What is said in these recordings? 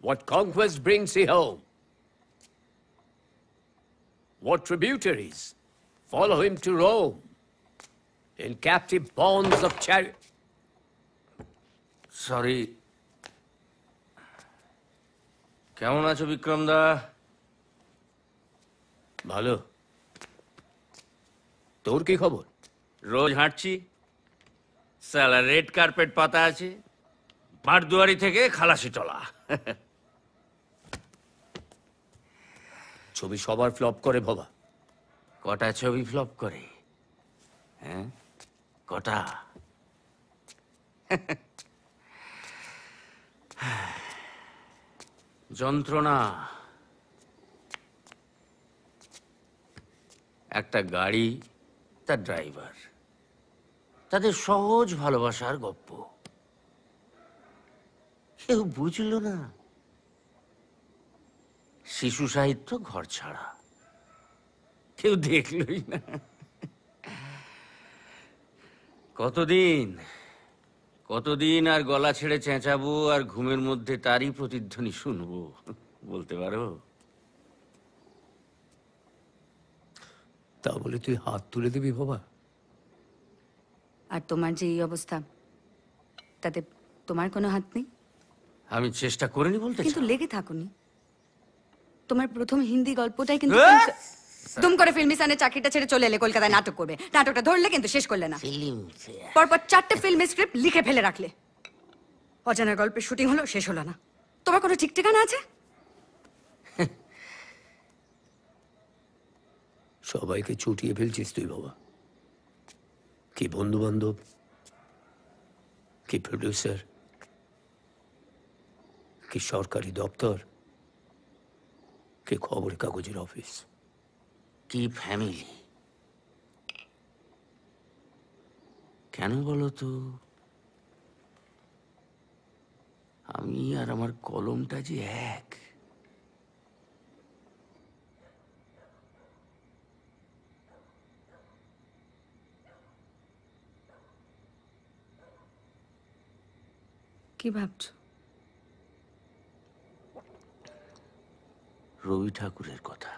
What conquest brings he home? What tributaries follow him to Rome in captive bonds of chariot? Sorry. কেমন আছো বিক্রম দা? ভালো। তোর কি খবর? রোজ হাঁটছি, সালা রেড কার্পেট পাতা আছে, বারদুয়ারি থেকে খালাসি টলা। ছবি সবার ফ্লপ করে বাবা। কটা ছবি ফ্লপ করে? হ্যাঁ, কটা? যন্ত্রণা। একটা গাড়ি, তার ড্রাইভার, তাদের সহজ ভালোবাসার গল্প। কেউ বুঝল না। শিশু সাহিত্য ঘর ছাড়া, কেউ দেখলই না। কতদিন আর গলা ছেড়ে চেঁচাবো আর ঘুমের মধ্যে তারই প্রতিধ্বনি শুনবো, বলতে পারো? তা বলে তুই হাত তুলে দিবি বাবা? আর তোমার যে এই অবস্থা, তাতে তোমার কোনো হাত নেই? আমি চেষ্টা করিনি বলতে। কিন্তু লেগে থাকুনি। তোমার প্রথম হিন্দি গল্পটাই কিন্তু দুম করে ফিল্মিস্তানে চাকরিটা ছেড়ে চলে এলে কলকাতায় নাটক করবে। নাটকটা ধরলে কিন্তু শেষ করলে না। পরপর 4টে ফিল্মের স্ক্রিপ্ট লিখে ফেলে রাখলে। অজানা গল্পের শুটিং হলো, শেষ হলো না। তোমার কোনো ঠিক ঠিকানা আছে? সবাইকে চুটিয়ে ফেলছিস তুই বাবা। কি বন্ধু বান্ধব, কি প্রডিউসার, কি সরকারি দপ্তর, কি খবরের কাগজের অফিস, কি ফ্যামিলি। কেন বলো তো? আমি আর আমার কলমটা যে এক। কি ভাবছো? রবি ঠাকুরের কথা।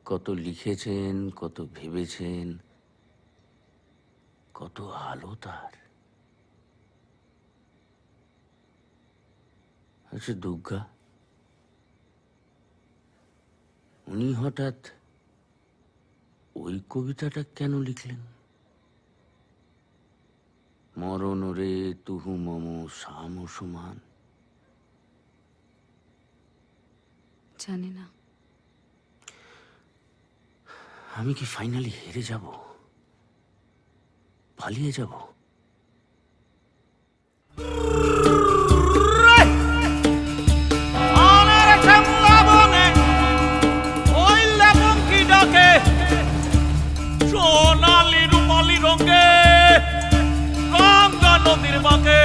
কত লিখেছেন, কত ভেবেছেন, কত আলো তার। আচ্ছা দুর্গা, উনি হঠাৎ ওই কবিতাটা কেন লিখলেন? মরণ রে তুহু মম সাম সমান। জানি না। আমি কি ফাইনালি হেরে যাব, পালিয়ে যাব? সোনালি রূপালি রঙে গঙ্গা নদীর বাঁকে